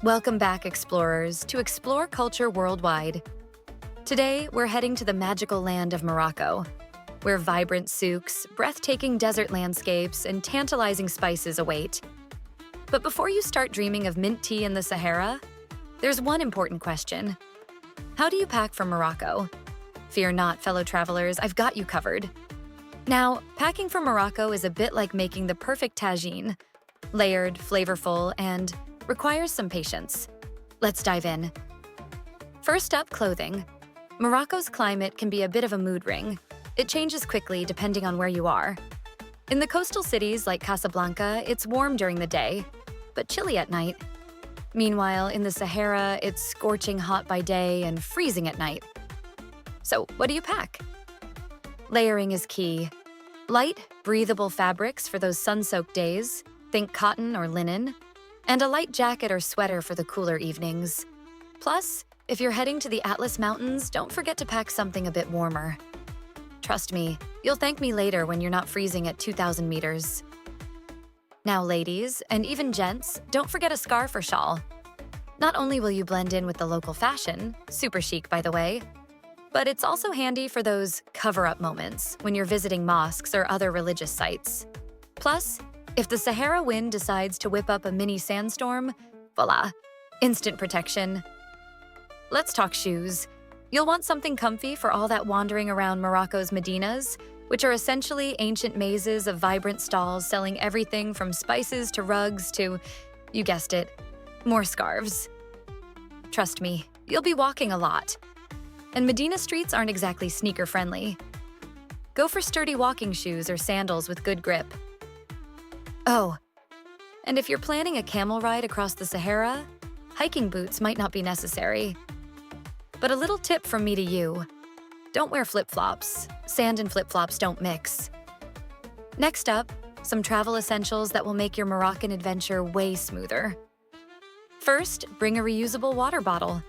Welcome back, explorers, to Explore Culture Worldwide. Today, we're heading to the magical land of Morocco, where vibrant souks, breathtaking desert landscapes, and tantalizing spices await. But before you start dreaming of mint tea in the Sahara, there's one important question. How do you pack from Morocco? Fear not, fellow travelers, I've got you covered. Now, packing from Morocco is a bit like making the perfect tagine. Layered, flavorful, and requires some patience. Let's dive in. First up, clothing. Morocco's climate can be a bit of a mood ring. It changes quickly depending on where you are. In the coastal cities like Casablanca, it's warm during the day, but chilly at night. Meanwhile, in the Sahara, it's scorching hot by day and freezing at night. So, what do you pack? Layering is key. Light, breathable fabrics for those sun-soaked days, think cotton or linen, and a light jacket or sweater for the cooler evenings. Plus, if you're heading to the Atlas Mountains, don't forget to pack something a bit warmer. Trust me, you'll thank me later when you're not freezing at 2,000 meters. Now, ladies, and even gents, don't forget a scarf or shawl. Not only will you blend in with the local fashion, super chic by the way, but it's also handy for those cover-up moments when you're visiting mosques or other religious sites. Plus, if the Sahara wind decides to whip up a mini sandstorm, voila, instant protection. Let's talk shoes. You'll want something comfy for all that wandering around Morocco's Medinas, which are essentially ancient mazes of vibrant stalls selling everything from spices to rugs to, you guessed it, more scarves. Trust me, you'll be walking a lot. And Medina streets aren't exactly sneaker-friendly. Go for sturdy walking shoes or sandals with good grip. Oh, and if you're planning a camel ride across the Sahara, hiking boots might not be necessary. But a little tip from me to you. Don't wear flip-flops. Sand and flip-flops don't mix. Next up, some travel essentials that will make your Moroccan adventure way smoother. First, bring a reusable water bottle.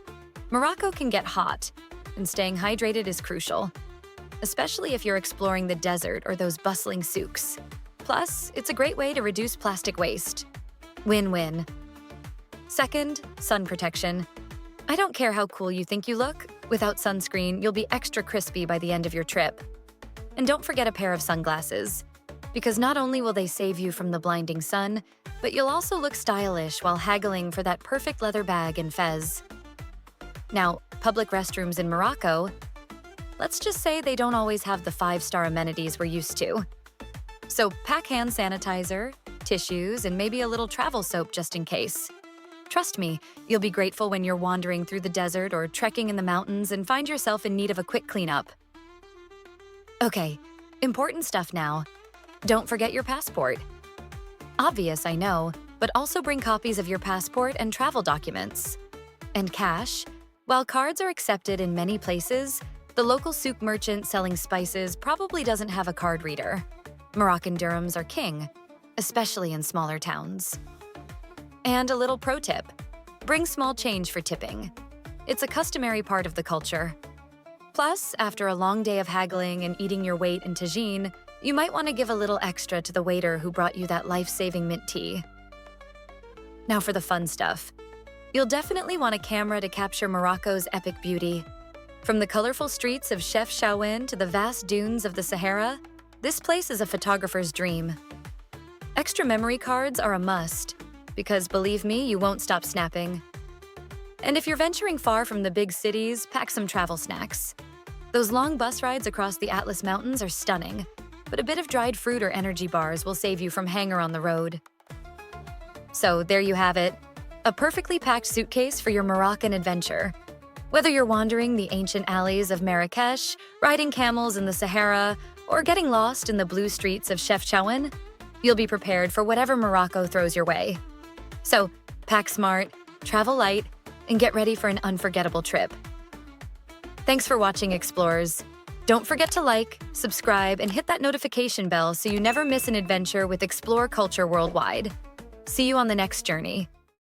Morocco can get hot, and staying hydrated is crucial, especially if you're exploring the desert or those bustling souks. Plus, it's a great way to reduce plastic waste. Win-win. Second, sun protection. I don't care how cool you think you look, without sunscreen, you'll be extra crispy by the end of your trip. And don't forget a pair of sunglasses, because not only will they save you from the blinding sun, but you'll also look stylish while haggling for that perfect leather bag and fez. Now, public restrooms in Morocco, let's just say they don't always have the 5-star amenities we're used to. So pack hand sanitizer, tissues, and maybe a little travel soap just in case. Trust me, you'll be grateful when you're wandering through the desert or trekking in the mountains and find yourself in need of a quick cleanup. Okay, important stuff now. Don't forget your passport. Obvious, I know, but also bring copies of your passport and travel documents. And cash. While cards are accepted in many places, the local souk merchant selling spices probably doesn't have a card reader. Moroccan dirhams are king, especially in smaller towns. And a little pro tip, bring small change for tipping. It's a customary part of the culture. Plus, after a long day of haggling and eating your weight in tagine, you might want to give a little extra to the waiter who brought you that life-saving mint tea. Now for the fun stuff. You'll definitely want a camera to capture Morocco's epic beauty. From the colorful streets of Chefchaouen to the vast dunes of the Sahara, this place is a photographer's dream. Extra memory cards are a must, because believe me, you won't stop snapping. And if you're venturing far from the big cities, pack some travel snacks. Those long bus rides across the Atlas Mountains are stunning, but a bit of dried fruit or energy bars will save you from hanger on the road. So there you have it, a perfectly packed suitcase for your Moroccan adventure. Whether you're wandering the ancient alleys of Marrakech, riding camels in the Sahara, or getting lost in the blue streets of Chefchaouen, you'll be prepared for whatever Morocco throws your way. So, pack smart, travel light, and get ready for an unforgettable trip. Thanks for watching, explorers. Don't forget to like, subscribe, and hit that notification bell so you never miss an adventure with Explore Culture Worldwide. See you on the next journey.